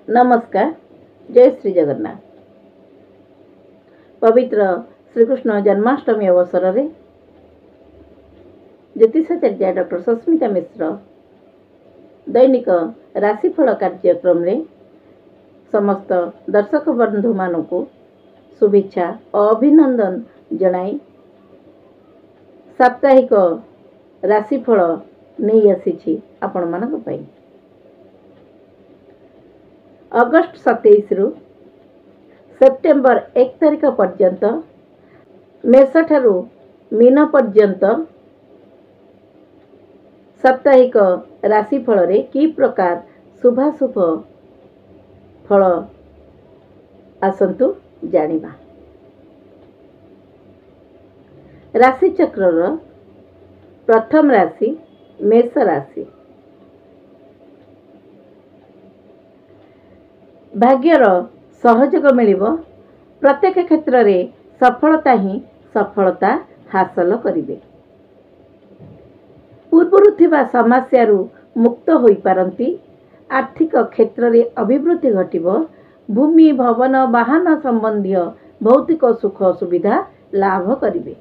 नमस्कार। जय श्री जगन्नाथ। पवित्र श्रीकृष्ण जन्माष्टमी अवसर में ज्योतिषाचार्य डॉक्टर सस्मिता मिश्र दैनिक राशिफल कार्यक्रम में समस्त दर्शक बंधु मानू शुभेच्छा और अभिनंदन जनाई साप्ताहिक राशिफल नहीं आसी आपण मानक पई। अगस्ट 27 रु सेप्टेम्बर 1 तारिख पर्यंत मेष ठारू मीन पर्यंत साप्ताहिक राशिफल रे की प्रकार शुभाशुभ फल आसंतु जानिबा। राशि चक्रर प्रथम राशि मेष राशि। भाग्यर सहयोग मिलिब। प्रत्येक क्षेत्र में सफलता ही सफलता हासिल करिवे। पूर्वरु थिबा समस्यारु मुक्त होई पारंती। आर्थिक क्षेत्र में अभिवृद्धि घटिब। भूमि भवन वाहन संबंधी भौतिक सुख सुविधा लाभ करिवे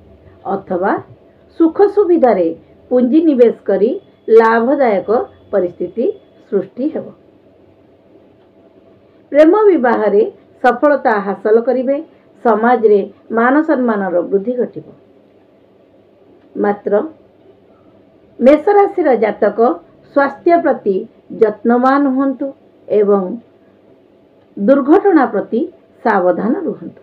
अथवा सुख सुविधा रे पुंजी निवेश करी लाभदायक परिस्थिति सृष्टि हेब। प्रेम विवाह रे सफलता हासिल करिवे। समाज रे मान सम्मान वृद्धि घटिब। मात्र मेष राशि जातक स्वास्थ्य प्रति यत्नवान हुंतु एवं दुर्घटना प्रति सावधान रुहंतु।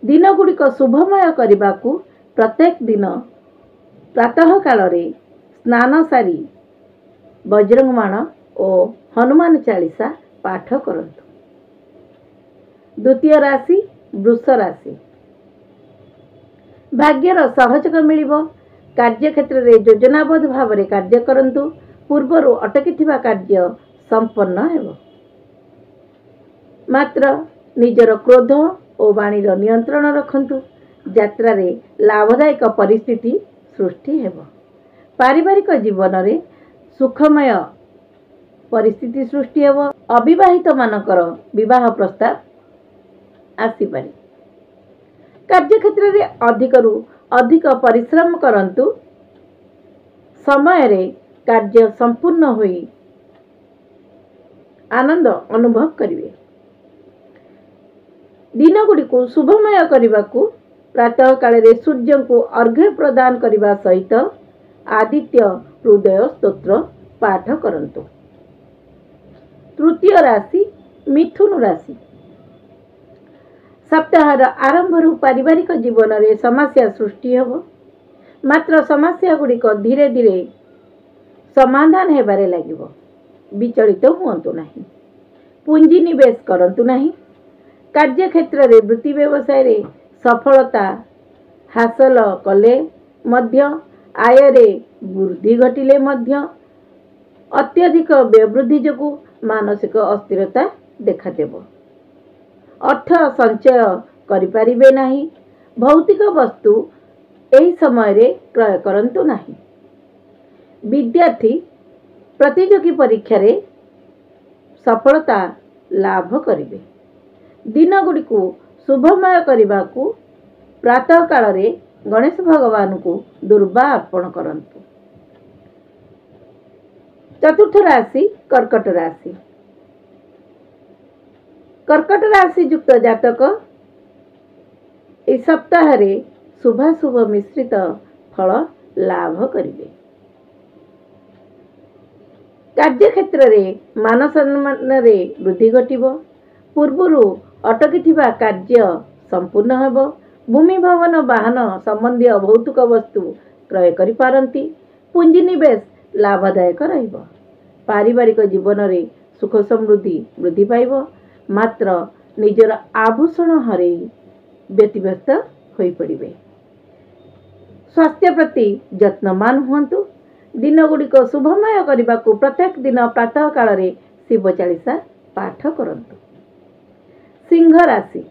दिन गुड़िक शुभमय करने को प्रत्येक दिन प्रातः काल रे स्नान सारी बजरंगबाण और हनुमान चालीसा पाठ करंतु। द्वितीय राशि वृष राशि। भाग्यर सहयोग मिलिब। कार्य क्षेत्र में योजनाबद्ध भाव में कार्य करंतु। पूर्वरु अटकी कार्य संपन्न हेब। मात्र निजर क्रोध और वाणीर नियंत्रण रखंतु। यात्रा रे लाभदायक परिस्थिति सृष्टि हेब। पारिवारिक जीवन में सुखमय परिस्थिति सृष्टि हेब। अविवाहित मानकर विवाह प्रस्ताव आसीपारे। कार्य क्षेत्र में अधिक परिश्रम करंतु। समय रे कार्य संपूर्ण होई आनंद अनुभव करिवे। दिन गुड़ी को शुभमय करने को प्रातः काल रे सूर्य को अर्घ्य प्रदान करने सहित आदित्य हृदय स्तोत्र पाठ करंतु। तृतीय राशि मिथुन राशि। सप्ताहर आरंभ पारिवारिक जीवन में समस्या सृष्टि हेब। मात्र समस्या गुड़िक धीरे धीरे समाधान हेबारे लागिब। विचलित हुंतु नहीं। पुंजी निवेश करंतु नहीं। कार्य क्षेत्र में वृत्ति व्यवसाय रे सफलता हासिल कले मध्य आय रे वृद्धि घटिले मध्य अत्यधिक व्यवृद्धि जोगु मानसिक अस्थिरता देखादेव। अर्थ संचय करिपारिबे नहीं। भौतिक वस्तु एही समय रे क्रय करंतु नहीं। विद्यार्थी प्रतियोगी परीक्षा रे सफलता लाभ करिवे। दिन गुड़ी को शुभमय करने को प्रातः काल रे गणेश भगवान को दुर्वा अर्पण करंतु। चतुर्थ राशि कर्कट राशि। कर्कट राशि युक्त जातक इस सप्ताह रे शुभाशुभ मिश्रित फल लाभ करिवे। कार्य क्षेत्र में मान सम्मान रे वृद्धि घटिब। पूर्वरु अटकी कार्य संपूर्ण हेब। भूमि भवन वाहन संबंधी भौतिक वस्तु क्रय करि पारंती। पुंजी निवेश लाभदायक रहिब। पारिवारिक जीवन में सुख समृद्धि वृद्धि पाइब। मात्र निजर आभूषण हरई व्यतिव्यस्त होई पड़िबे। स्वास्थ्य प्रति यत्नवान हुंतु। दिन गुड़िक शुभमय करने को प्रत्येक दिन प्रातः काल रे शिव चालीसा पाठ करंतु। सिंह राशि।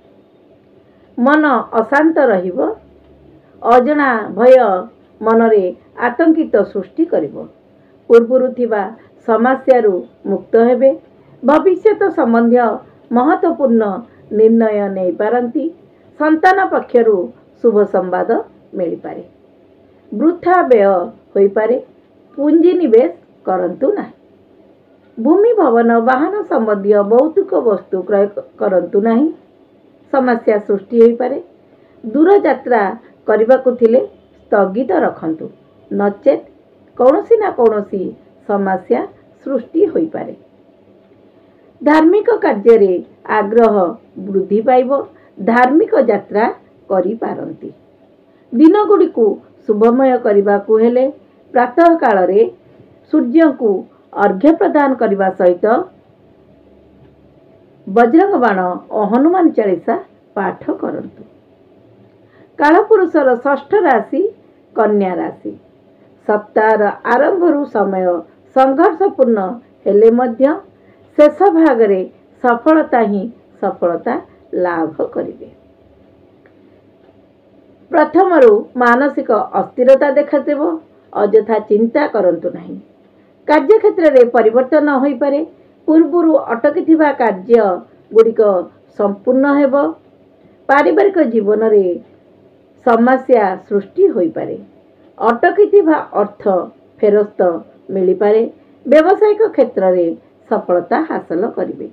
मन अशांत रहिब। अजना भय मनरे आतंकित सृष्टि करिब। पूर्वरु थिबा ସମସ୍ୟାରୁ ମୁକ୍ତ ହେବେ। ଭବିଷ୍ୟତ ସମ୍ବନ୍ଧୀୟ महत्वपूर्ण निर्णय नहीं पारती। संतान पक्षरु शुभ संवाद मिल पारे। वृथा व्यय होई पारे। पूंजी निवेश करंतु नाही। भूमि भवन वाहन संबंधी भौतिक वस्तु क्रय करंतु नाही। समस्या सृष्टि होई पारे। दूर यात्रा करबाकु थिले स्थगित रखंतु, नचेत कौनसी ना कौनसी समस्या सृष्टि होई पारे। धार्मिक कार्य रे आग्रह वृद्धि पाइब। धार्मिक यात्रा करि पारंती। दिन गुडी को शुभमय करबाकु हेले प्रातः काल रे सूर्य को अर्घ्य प्रदान करबा सहित बजरंग बाण और हनुमान चालीसा पाठ करंतु। कालपुरुषर षष्ठ राशि कन्या राशि। सप्ताह आरंभरु समय संघर्षपूर्ण हेले मध्य शेष भाग रे सफलता ही सफलता लाभ करिवे। प्रथमरु मानसिक अस्थिरता देखादेव। अଯଥା चिंता करंतु नहीं। कार्य क्षेत्र रे परिवर्तन होई पारे। पूर्वरु अटकी थिबा कार्य गुड़िक संपूर्ण हेब। पारिवारिक जीवन रे समस्या सृष्टि होई पारे। अटकी थिबा अर्थ फेरस्त मिली पारे। व्यावसायिक क्षेत्र रे सफलता हासिल करिवे।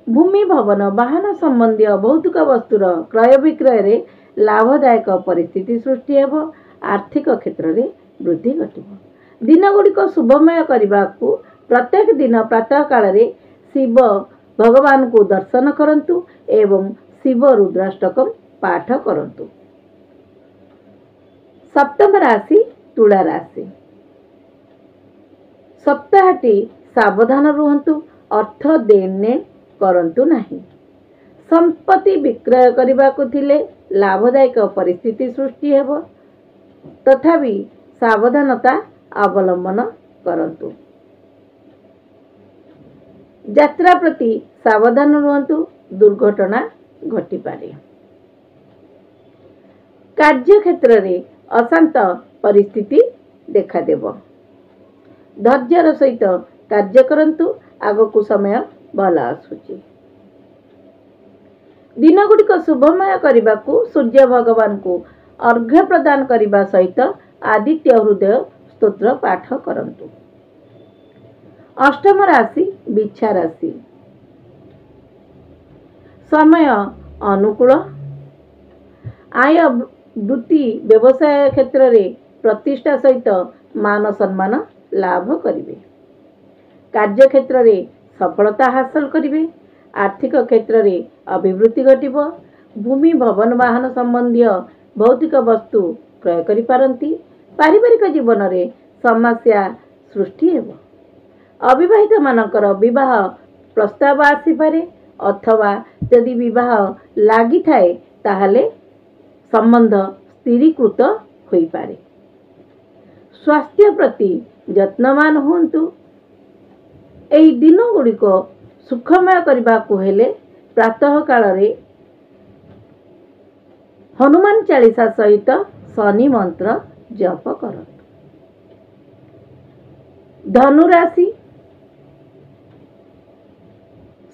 भूमि भवन वाहन संबंधी भौतिक वस्तुर क्रय विक्रय रे लाभदायक परिस्थिति सृष्टि हेब। आर्थिक क्षेत्र रे वृद्धि घटिब। दिन गुड़िक शुभमय करने प्रत्येक दिन प्रातः काल रे शिव भगवान को दर्शन करंतु एवं शिव रुद्राष्टकम पाठ करंतु। सप्तम राशि तुला राशि। सप्ताहटी सावधान रुहंतु। अर्थ देने करंतु नहीं। संपत्ति विक्रय करबाकु थिले लाभदायक परिस्थिति सृष्टि हेब। तथापि सावधानता अवलंबन करंतु। यात्रा प्रति सावधान रुहंतु। दुर्घटना घटी पारे। कार्य क्षेत्र रे अशांत परिस्थिति देखा देव। धैर्यर सहित कार्य करंतु। आगकु समय भल आसुची। दिन गुड़िक शुभमय करबाकु सूर्य भगवान को अर्घ्य प्रदान करने सहित आदित्य हृदय स्तोत्र पाठ करंतु। अष्टम राशि बिच्छा राशि। समय अनुकूल। आय वृत्ति व्यवसाय क्षेत्र रे प्रतिष्ठा सहित मान सम्मान लाभ करिवे। कार्य क्षेत्र रे सफलता हासिल करिवे। आर्थिक क्षेत्र रे अभिवृद्धि घटिब। भूमि भवन वाहन संबंधी भौतिक वस्तु क्रय करि पारंती। पारिवारिक जीवन रे समस्या सृष्टि हेब। अविवाहित मानकर विवाह प्रस्ताव आसी पारे। अथवा यदि विवाह लागि थाए ताहले संबंध स्थिरीकृत होई पारे। स्वास्थ्य प्रति यत्नवान हुंतु। एही दिन गुड़िक सुखमय करबाकु हेले प्रातः काल रे हनुमान चालीसा सहित शनि मंत्र जप करंतु। धनु राशि।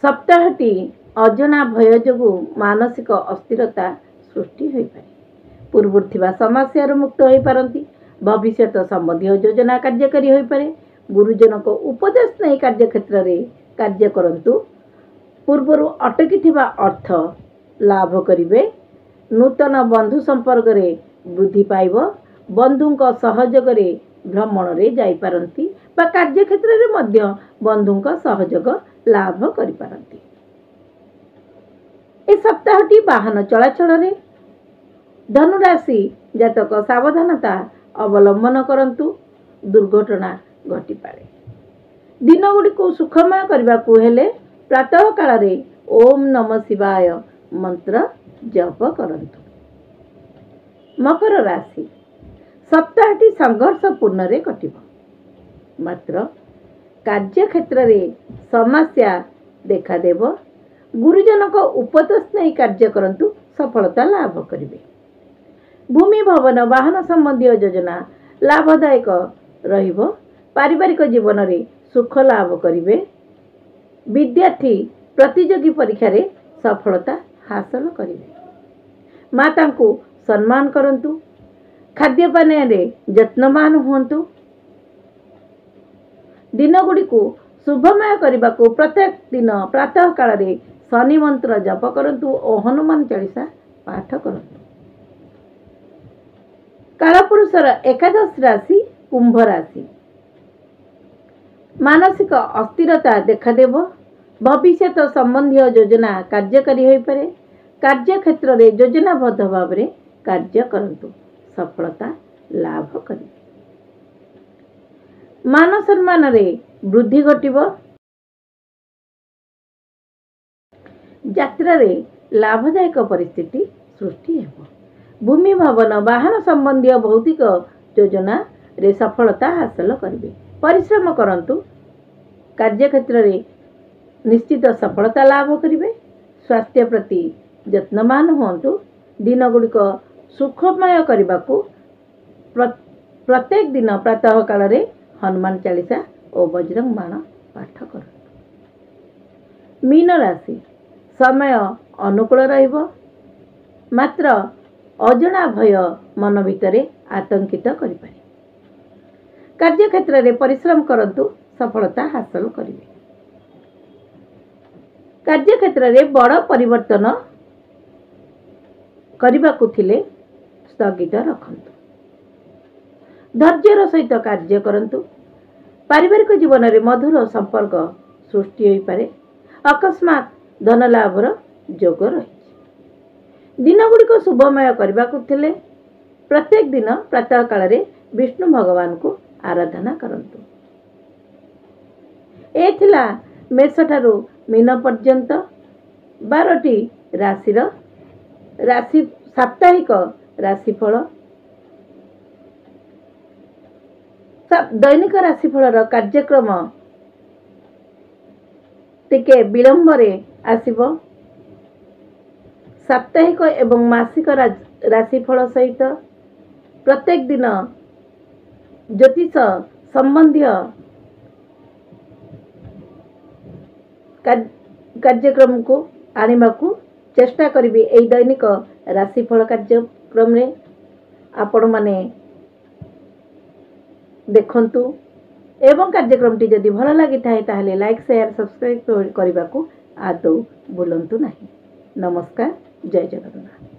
सप्ताहटी अजना भय जोगु मानसिक अस्थिरता सृष्टि होई पारे। पूर्व थिबा समस्या मुक्त होई पारंती। भविष्यत संबंधी योजना कार्यकारी होई पारे। गुरुजन को उपदेश नहीं कार्य क्षेत्र रे कार्य करंतु। पूर्वरु अटकी थिबा अर्थ लाभ करिवे। नूतन बंधु संपर्क रे वृद्धि पाइब। बंधुंक सहयोग रे भ्रमण रे जाई पारंती बा कार्य क्षेत्र रे मध्य बंधुंक सहयोग लाभ करि पारंती। ए सप्ताहटी वाहन चलाचल रे धनु राशि जातक सावधानता अवलंबन करंतु। दुर्घटना घटी पारे। दिन गुड़ी को सुखमय करबाकु हेले प्रातः काल रे ओम नमः शिवाय मंत्र जप करंतु। मकर राशि। सप्ताहटी संघर्षपूर्ण रे कटिब। मात्र कार्य क्षेत्र रे समस्या देखा देव। गुरुजन को उपदेश नहीं कार्य करंतु। सफलता लाभ करिवे। भूमि भवन वाहन संबंधी योजना लाभदायक रहिब। पारिवारिक जीवन रे सुख लाभ करेंगे। विद्यार्थी प्रतियोगी परीक्षा रे सफलता हासिल करेंगे। माता को सम्मान करंतु। खाद्य पानीय रे यत्नवान हुंतु। दिन गुड़ी को शुभमय करने को प्रत्येक दिन प्रातः काल रे शनि मंत्र जप करंतु और हनुमान चालीसा पाठ करंतु। कालपुरुषर एकादश राशि कुंभ राशि। मानसिक अस्थिरता देखादेव। भविष्य संबंधी योजना कार्यकारी हो पारे। कार्य क्षेत्र में योजनाबद्ध भाव में कार्य करंतु। सफलता लाभ करें। मान सम्मान रे वृद्धि घटिब। यात्रा रे लाभदायक परिस्थिति सृष्टि हेब। भूमि भवन वाहन संबंधी भौतिक योजना रे सफलता हासिल करेंगे। परिश्रम करंतु। कार्य क्षेत्र में निश्चित सफलता लाभ करेंगे। स्वास्थ्य प्रति यत्नवान हुंतु। दिन गुड़िक सुखमय करने को प्रत्येक दिन प्रातः काल रे हनुमान चालीसा और बजरंग बाण पाठ कर। मीन राशि। समय अनुकूल रहिब। मात्र अजना भय मन भितर आतंकित करि पारे। कार्य क्षेत्र में परिश्रम करंतु। सफलता हासिल करेंगे। कार्य क्षेत्र में बड़ परिवर्तन करने को थिले स्थगित रखंतु। धैर्यर सहित कार्य करंतु। पारिवारिक जीवन में मधुर संपर्क सृष्टि हो पारे। अकस्मात धन लाभर जोग रही। दिन गुड़िक शुभमय करने को थिले प्रत्येक दिन प्रातः काल रे विष्णु भगवान को आराधना करंतु। ए थिला मेष ठारू मीन पर्यंत 12टी राशि साप्ताहिक राशिफल। दैनिक राशिफल कार्यक्रम टिके विलंब रे आसिबो। साप्ताहिक एवं मासिक राशिफल सहित प्रत्येक दिन ज्योतिष संबंधी कार्यक्रम को आनिबा को चेष्टा करिबे। एई दैनिक राशिफल कार्यक्रम रे आपण माने देखंतु एवं कार्यक्रमटी जदि भल लगी थाए ताहले लाइक शेयर सब्सक्राइब करने को आदौ भूलंतु नहीं। नमस्कार। जय जगन्नाथ।